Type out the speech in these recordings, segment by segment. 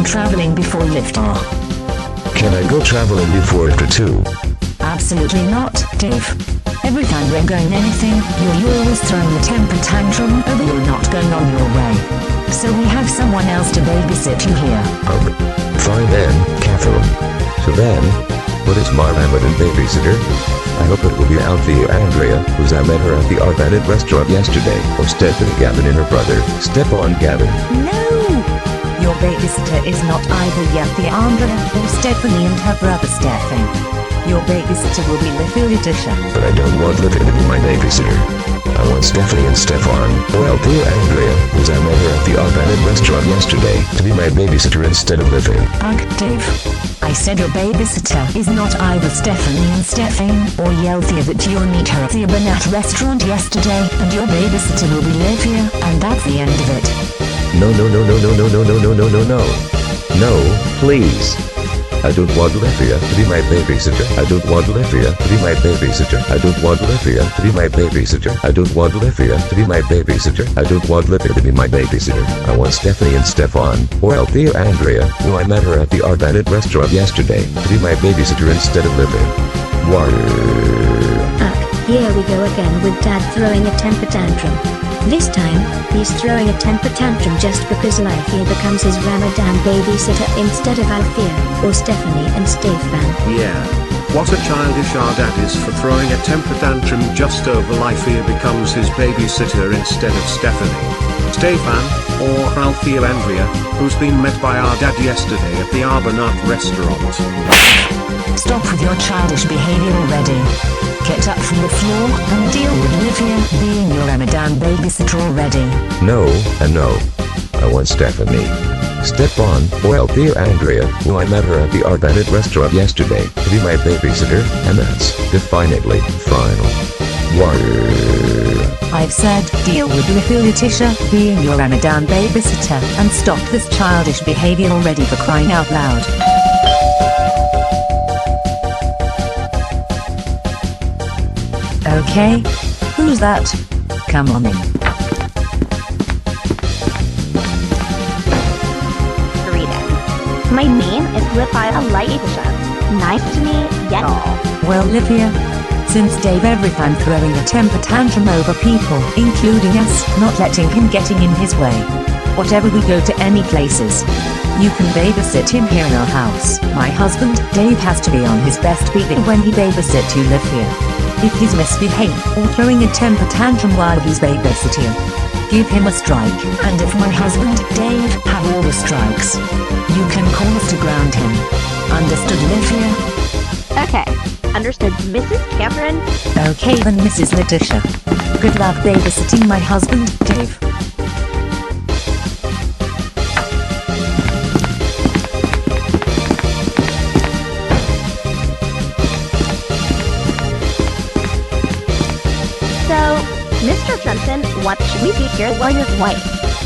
time traveling before liftoff? Can I go traveling before after too? Absolutely not, Dave. Every time we're going anything, you're always throwing a temper tantrum over you're not going on your way. So we have someone else to babysit you here. Fine then, Catherine. So then, what is my Ramadan babysitter? I hope it will be Althea Andrea, whose I met her at the Arbanet restaurant yesterday, or Stephanie Gavin and her brother, Stepan Gavin. No! Your babysitter is not either Althea Andrea or Stephanie and her brother Stefan. Your babysitter will be Letitia. But I don't want Livia to be my babysitter. I want Stephanie and Stefan, or Althea Andrea, whose I met her at the Arbanet restaurant yesterday, to be my babysitter instead of Livia. Ugh, Dave. I said your babysitter is not either Stephanie and Stefan, or Althea that you'll meet her at the Arbanet restaurant yesterday, and your babysitter will be Livia, and that's the end of it. No. No, please. I don't want Livia to be my babysitter. I don't want Livia to be my babysitter. I don't want Livia to be my babysitter. I don't want Livia to be my babysitter. I don't want Livia to be my babysitter. I want Stephanie and Stefan, or Althea Andrea, who I met her at the Arbanet restaurant yesterday, to be my babysitter instead of Livia. Here we go again with Dad throwing a temper tantrum. This time, he's throwing a temper tantrum just because Althea becomes his Ramadan babysitter instead of Althea, or Stephanie and Stefan. Yeah. What a childish our dad is for throwing a temper tantrum just over Althea becomes his babysitter instead of Stephanie. Stefan, or Althea Andrea, who's been met by our dad yesterday at the Arbanet restaurant. Stop with your childish behavior already. Get up from the floor and deal with Livia being your Ramadan babysitter already. No, and no. I want Stephanie, Stepan, or Althea Andrea, who I met her at the Arbanet restaurant yesterday, to be my babysitter, and that's definitely final. I've said deal with Letitia being your Ramadan babysitter, and stop this childish behavior already for crying out loud. Okay, who's that? Come on in. Greetings. My name is Letitia. Nice to meet y'all. Well, Livia, since Dave every time throwing a temper tantrum over people, including us, not letting him getting in his way. Whatever we go to any places, you can babysit him here in our house. My husband, Dave, has to be on his best behavior when he babysit you, Livia. If he's misbehaved or throwing a temper tantrum while he's babysitting, give him a strike. And if my husband, Dave, have all the strikes, you can call us to ground him. Understood, Livia? Okay. Understood, Mrs. Catherine. Okay then, Mrs. Letitia. Good luck babysitting my husband, Dave. Mr. Johnson, what should we do here while your wife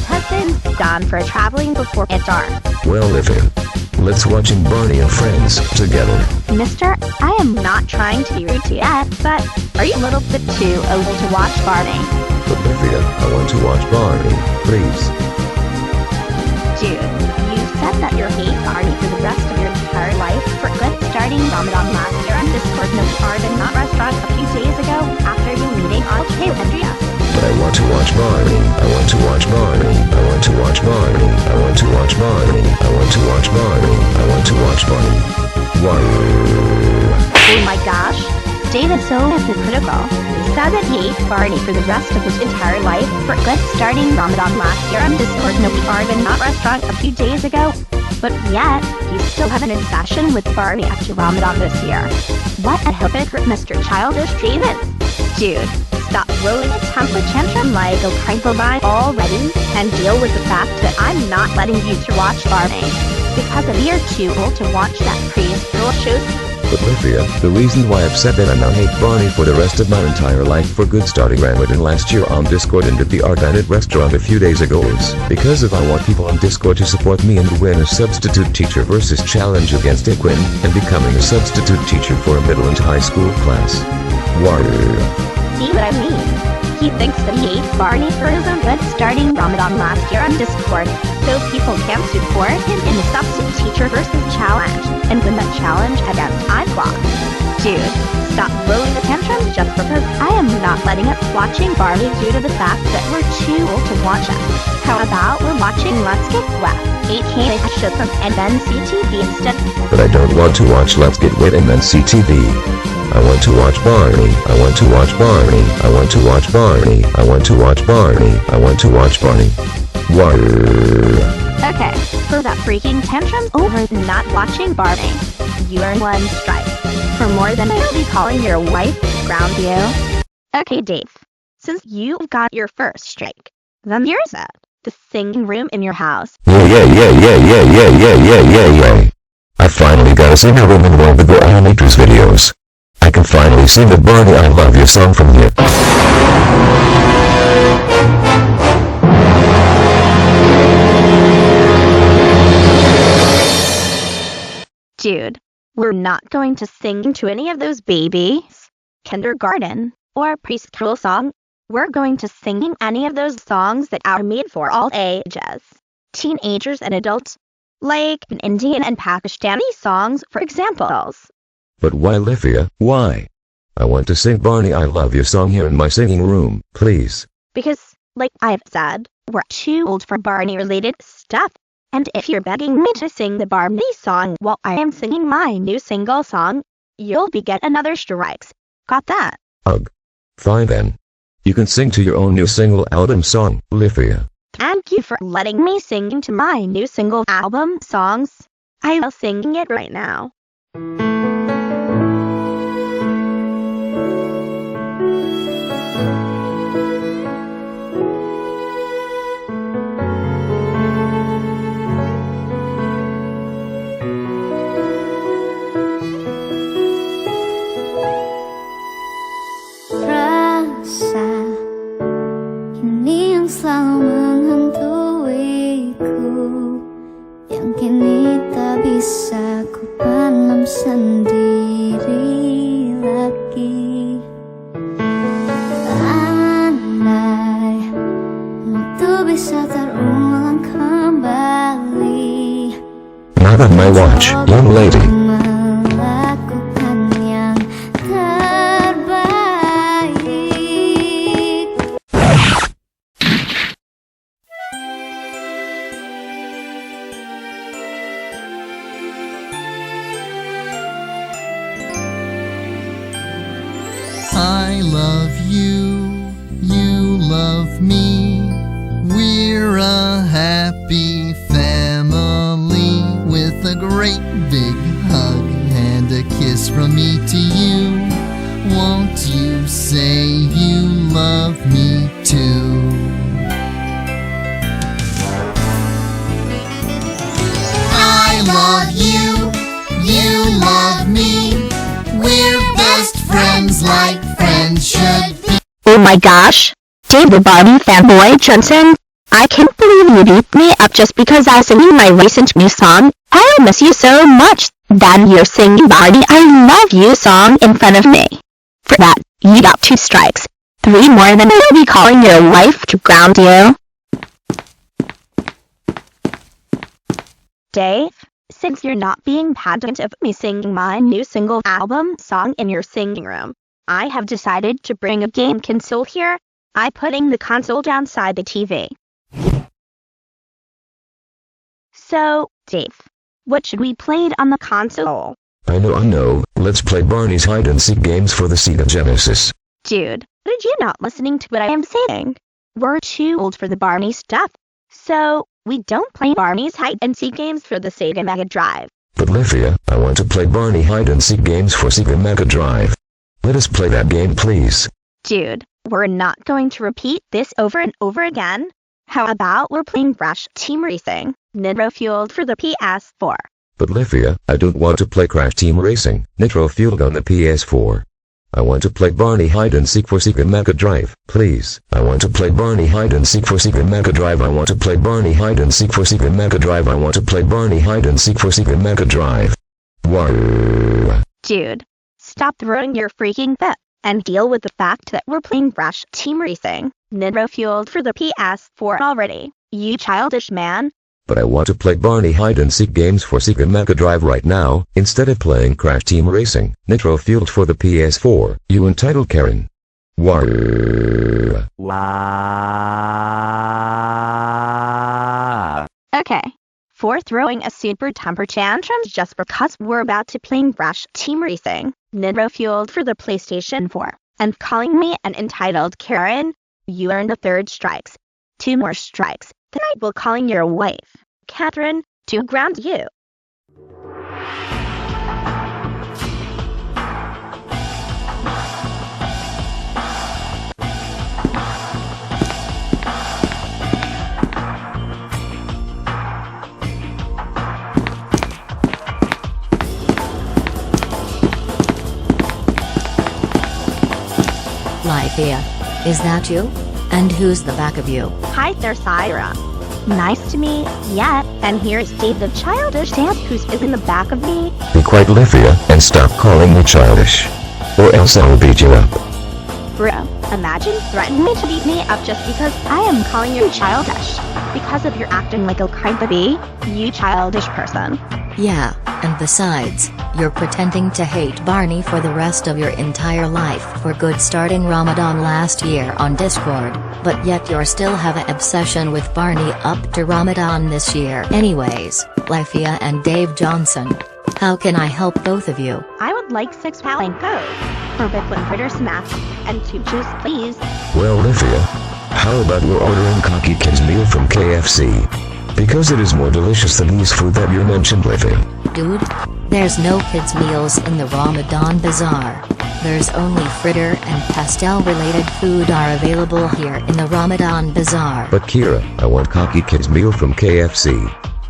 has been gone for traveling before it's dark? Well, Livia, let's watching Barney and Friends together. Mister, I am not trying to be rude to you yet, but are you a little bit too old to watch Barney? But Livia, I want to watch Barney, please. Dude, you said that you'll hate Barney for the rest of your entire life for good starting Ramadan last year on Discord No Arbanet restaurant a few days ago after you meeting Althea Andrea. But I want to watch Barney. I want to watch Barney. I want to watch Barney. I want to watch Barney. I want to watch Barney. I want to watch Barney. Oh my gosh, Dave is so hypocritical. He said that he hates Barney for the rest of his entire life for good starting Ramadan last year on Discord No Arbanet restaurant a few days ago. But yet, he's still having an obsession with Barney after Ramadan this year. What a hypocrite, Mr. Childish David. Dude, stop throwing a temper tantrum like a Kaiba already and deal with the fact that I'm not letting you to watch Barney. Because we are too old to watch that preschool shows. But Livia, the reason why I've said that I now hate Barney for the rest of my entire life for good starting Ramadan last year on Discord and at the Arbanet restaurant a few days ago is because if I want people on Discord to support me and win a substitute teacher versus challenge against Iquin and becoming a substitute teacher for a middle and high school class. see what I mean? He thinks that he hates Barney for his own good starting Ramadan last year on Discord, so people can support him in the Substitute Teacher versus Challenge, and win that challenge against iClock. Dude, stop throwing the tantrums just because I am not letting up watching Barney due to the fact that we're too old to watch it. How about we're watching Let's Get Wet, aka Should from NCTV instead? But I don't want to watch Let's Get Wet and then CTV. I want to watch Barney. I want to watch Barney. I want to watch Barney. I want to watch Barney. I want to watch Barney. Okay, for that freaking tantrums over not watching Barney, you earn 1 strike. For more than I'll be calling your wife to ground you. Okay, Dave. Since you got your first strike, then here's it. The singing room in your house. Yeah. I finally got a singer room in one of the Go Animators videos. I can finally sing the Barney I Love You song from here. Dude, we're not going to sing to any of those babies, kindergarten, or preschool songs. We're going to sing any of those songs that are made for all ages, teenagers and adults, like Indian and Pakistani songs, for examples. But why, Lifia? Why? I want to sing Barney I Love You song here in my singing room, please. Because, like I've said, we're too old for Barney-related stuff. And if you're begging me to sing the Barney song while I am singing my new single song, you'll be get another strikes. Got that? Ugh. Fine then. You can sing to your own new single album song, Lifia. Thank you for letting me sing to my new single album songs. I will sing it right now. Selalu menghantuiku, yang kini tak bisa ku pendam sendiri lagi. Andai waktu bisa terulang kembali, Not on my watch, young lady. melakukan yang terbaik. I love you, you love me. We're a happy family with a great big hug and a kiss from me to you. Won't you say you love me too? I love you, you love me. We're best friends like friends should be. Oh my gosh! Dave the Barney fanboy Johnson! I can't believe you beat me up just because I sang my recent new song. I miss you so much that you're singing Barney I Love You song in front of me. For that, you got 2 strikes. 3 more than I'll be calling your wife to ground you. Dave, since you're not being pageant of me singing my new single album song in your singing room, I have decided to bring a game console here. I'm putting the console downside the TV. So, Dave, what should we play on the console? I know. Let's play Barney's hide and seek games for the Sega Genesis. Dude, did you not listening to what I am saying? We're too old for the Barney stuff. So, we don't play Barney's hide and seek games for the Sega Mega Drive. But Lifia, I want to play Barney hide and seek games for Sega Mega Drive. Let us play that game, please. Dude, we're not going to repeat this over and over again. How about we're playing Crash Team Racing, Nitro Fueled for the PS4? But Lifia, I don't want to play Crash Team Racing, Nitro Fueled on the PS4. I want to play Barney hide and seek for Sega Mega Drive, please. I want to play Barney hide and seek for Sega Mega Drive. I want to play Barney hide and seek for Sega Mega Drive. I want to play Barney hide and seek for Sega Mega Drive. Wow. Dude, stop throwing your freaking fit. and deal with the fact that we're playing Crash Team Racing Nitro Fueled for the PS4 already, you childish man. But I want to play Barney hide-and-seek games for Sega Mega Drive right now, instead of playing Crash Team Racing Nitro Fueled for the PS4, you entitled Karen. Wow. Okay. For throwing a super temper tantrum just because we're about to play Crash Team Racing Nitro Fueled for the PlayStation 4, and calling me an entitled Karen, you earned the 3rd strikes. 2 more strikes, then I will calling your wife, Catherine, to ground you. Lifea. Is that you? And who's the back of you? Hi there, Syra. Nice to meet ya. And here's Dave the childish dad who's in the back of me. Be quiet, Lifea, and stop calling me childish. Or else I will beat you up. Bro, imagine threatening me to beat me up just because I am calling you childish. Because of your acting like a crybaby, you childish person. Yeah, and besides, you're pretending to hate Barney for the rest of your entire life for good starting Ramadan last year on Discord, but yet you're still have an obsession with Barney up to Ramadan this year. Anyways, Lifea and Dave Johnson. How can I help both of you? I would like 6 Palanco for Bitcoin Fritter Smash and 2 juice, please. Well, Lifea, how about we're ordering Cocky Kids meal from KFC? Because it is more delicious than these food that you mentioned, Lifea. Dude, there's no kids meals in the Ramadan Bazaar. There's only fritter and pastel related food are available here in the Ramadan Bazaar. But Kira, I want Cocky Kids meal from KFC.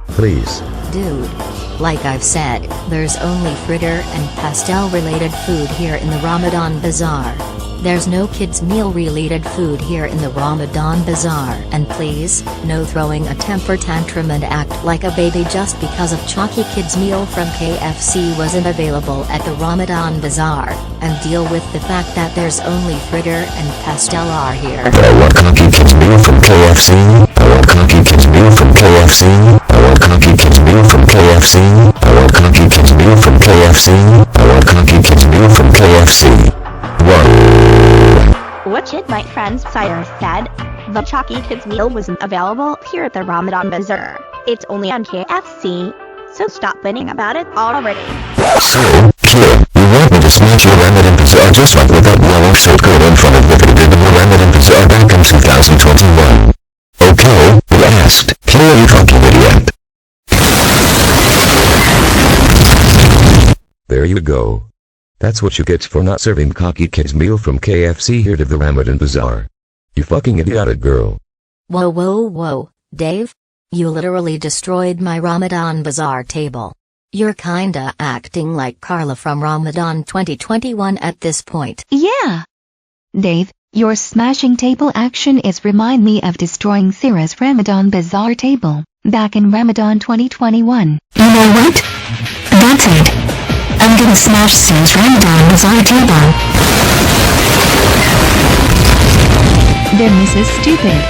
Please. Dude, like I've said, there's only fritter and pastel related food here in the Ramadan Bazaar. There's no kids meal related food here in the Ramadan Bazaar. And please, no throwing a temper tantrum and act like a baby just because of Chalky Kids meal from KFC wasn't available at the Ramadan Bazaar, and deal with the fact that there's only fritter and pastel are here. But I want Cocky Kids meal from KFC. I want Cocky Kids meal from KFC. I want Cocky Kids meal from KFC. I want Cocky Kids meal from KFC. I want Cocky Kids meal from KFC. What did my friend Sire said? The Chalky Kids meal wasn't available here at the Ramadan Bazaar. It's only on KFC. So stop bitching about it already. So, Kira, you want me to smash your Ramadan Bazaar just like with that yellow shirt girl in front of the Ramadan Bazaar back in 2021. Okay, you asked. Kira, you fucking idiot. There you go. That's what you get for not serving Cocky Kids meal from KFC here to the Ramadan Bazaar. You fucking idiotic girl. Whoa whoa whoa, Dave? You literally destroyed my Ramadan Bazaar table. You're kinda acting like Carla from Ramadan 2021 at this point. Yeah. Dave, your smashing table action is remind me of destroying Sarah's Ramadan Bazaar table, back in Ramadan 2021. You know what? That's it. I'm gonna smash Sarah's Ramadan Bazaar table. There, Mrs. Stupid.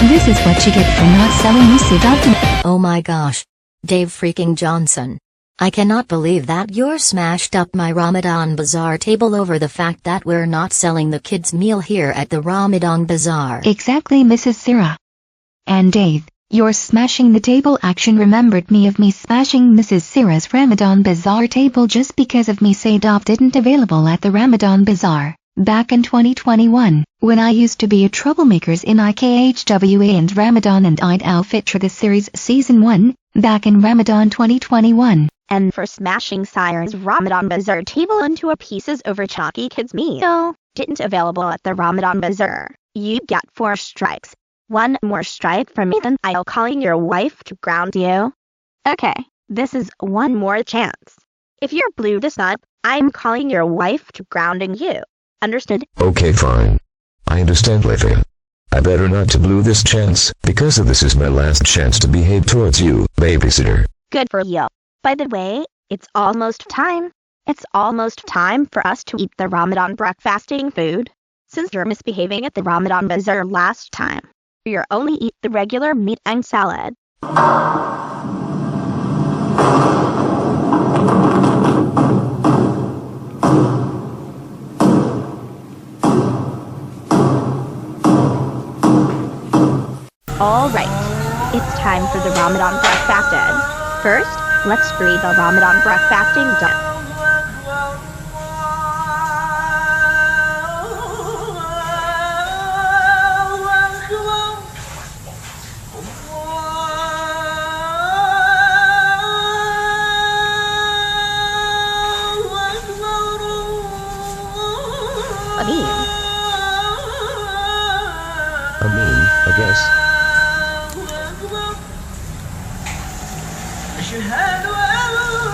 This is what you get for not selling me seductive. Oh my gosh. Dave freaking Johnson. I cannot believe that you're smashed up my Ramadan Bazaar table over the fact that we're not selling the kids' meal here at the Ramadan Bazaar. Exactly, Mrs. Sarah. And Dave, your smashing the table action remembered me of me smashing Mrs. Sarah's Ramadan Bazaar table just because of me Sadaf didn't available at the Ramadan Bazaar, back in 2021, when I used to be a troublemakers in IKHWA and Ramadan and Eid al-Fitr the series season 1, back in Ramadan 2021. And for smashing Sire's Ramadan Bazaar table into a pieces over Chalky Kids meal, didn't available at the Ramadan Bazaar, you got 4 strikes. 1 more strike from me, then I'll calling your wife to ground you. Okay, this is 1 more chance. If you're blue this up, I'm calling your wife to grounding you. Understood? Okay, fine. I understand, Lifea. I better not to blow this chance, because this is my last chance to behave towards you, babysitter. Good for you. By the way, it's almost time. It's almost time for us to eat the Ramadan breakfasting food. Since you're misbehaving at the Ramadan bazaar last time, you're only eat the regular meat and salad. Alright, it's time for the Ramadan breakfasted. First, let's read the Ramadan breakfasting done. I guess.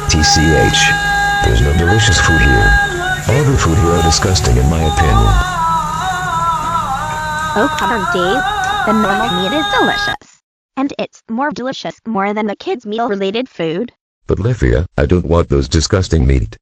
TCH. There's no delicious food here. All the food here are disgusting in my opinion. Oh come on, Dave. The normal meat is delicious. And it's more delicious more than the kids' meal-related food. But Lifia, I don't want those disgusting meat.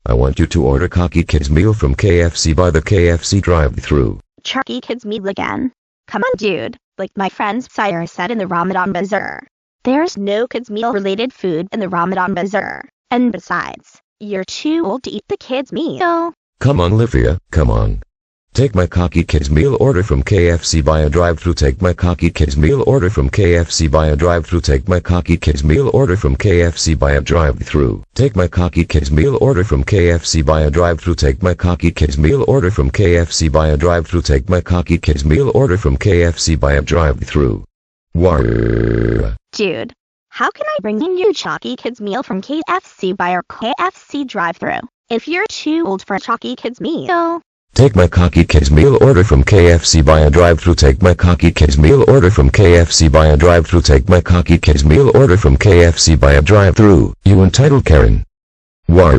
I want you to order Cocky Kids meal from KFC by the KFC drive-thru. Chucky Kids meal again? Come on, dude. Like my friend Sire said in the Ramadan bazaar, there's no kids meal-related food in the Ramadan bazaar. And besides, you're too old to eat the kids' meal. Come on, Lifia, come on. Take my Cocky Kids meal order from KFC by a drive-thru. Take my Cocky Kids meal order from KFC by a drive-thru. Take my Cocky Kids meal order from KFC by a drive-thru. Take my Cocky Kids meal order from KFC by a drive-thru. Take my Cocky Kids meal order from KFC by a drive-thru. Take my Cocky Kids meal order from KFC by a drive-thru. War. Dude, how can I bring in your Chucky Kids meal from KFC by our KFC drive-thru if you're too old for a Chucky Kids meal? Take my Cocky Kids meal order from KFC by a drive-thru. Take my Cocky Kids meal order from KFC by a drive-thru. Take my Cocky Kids meal order from KFC by a drive-thru. You entitled Karen. War.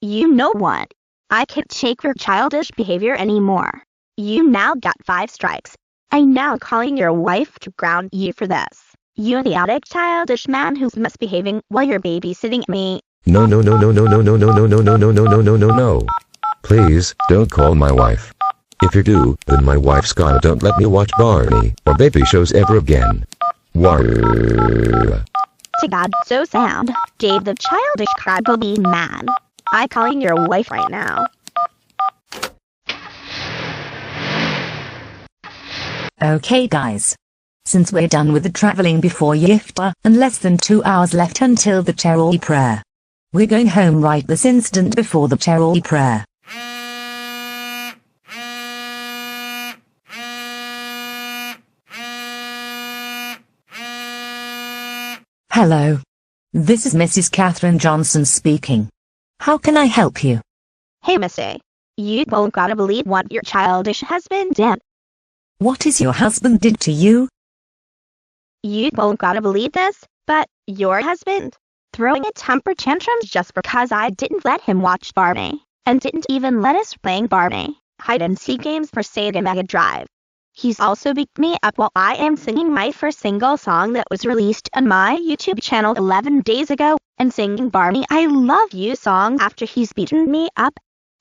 You know what? I can't take your childish behavior anymore. You now got 5 strikes. I'm now calling your wife to ground you for this. You idiotic childish man who's misbehaving while you're babysitting me. No. Please, don't call my wife. If you do, then my wife's gonna don't let me watch Barney or baby shows ever again. War. To God, so sound. Dave the childish crybaby man. I'm calling your wife right now. Okay guys. Since we're done with the traveling before Iftar, and less than 2 hours left until the Tarawih prayer, we're going home right this instant before the Tarawih prayer. Hello. This is Mrs. Catherine Johnson speaking. How can I help you? Hey Missy. You won't gotta believe what your childish husband did. What is your husband did to you? You won't gotta believe this, but your husband throwing a temper tantrum just because I didn't let him watch Barney, and didn't even let us playing Barney hide-and-seek games for Sega Mega Drive. He's also beat me up while I am singing my first single song that was released on my YouTube channel 11 days ago, and singing Barney I Love You song after he's beaten me up.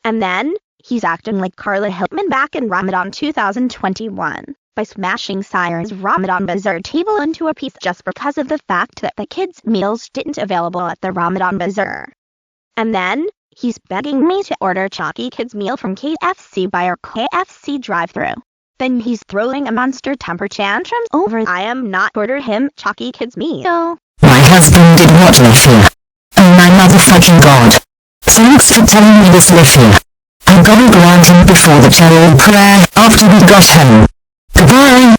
And then, he's acting like Carla Hilton back in Ramadan 2021 by smashing Sire's Ramadan bazaar table into a piece just because of the fact that the kids' meals didn't available at the Ramadan bazaar. And then, he's begging me to order Chucky Kids meal from KFC by our KFC drive-thru. Then he's throwing a monster temper tantrum over I am not order him Chucky Kids meal. My husband did what, Lifia? Oh my motherfucking god. Thanks for telling me this, Lifia. I'm gonna ground him before the Tarawih prayer after we got home. Goodbye.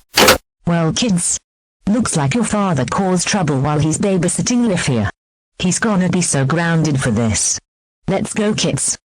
Well kids, looks like your father caused trouble while he's babysitting Lifia. He's gonna be so grounded for this. Let's go kids.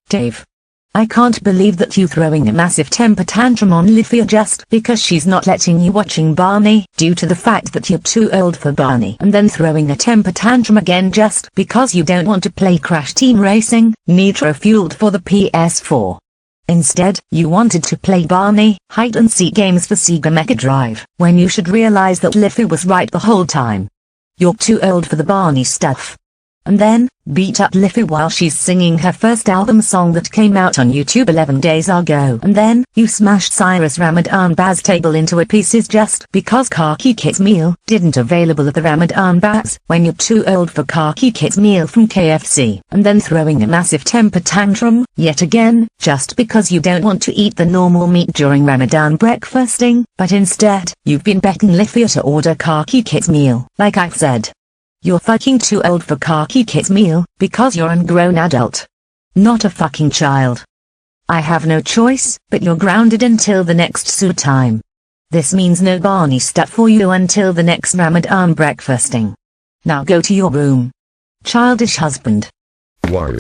Dave, I can't believe that you throwing a massive temper tantrum on Lithia just because she's not letting you watching Barney due to the fact that you're too old for Barney, and then throwing a temper tantrum again just because you don't want to play Crash Team Racing, Nitro Fueled for the PS4. Instead, you wanted to play Barney hide-and-seek games for Sega Mega Drive, when you should realize that Lithia was right the whole time. You're too old for the Barney stuff. And then, beat up Lithia while she's singing her first album song that came out on YouTube 11 days ago. And then, you smashed Cyrus Ramadan Baz table into pieces just because Khaki Kit's meal didn't available at the Ramadan Baz when you're too old for Khaki Kit's meal from KFC. And then throwing a massive temper tantrum, yet again, just because you don't want to eat the normal meat during Ramadan breakfasting, but instead, you've been begging Lithia to order Khaki Kit's meal, like I've said. You're fucking too old for Khaki Kit's meal, because you're a grown adult. Not a fucking child. I have no choice, but you're grounded until the next Sue time. This means no Barney stuff for you until the next Ramadan breakfasting. Now go to your room. Childish husband. Why?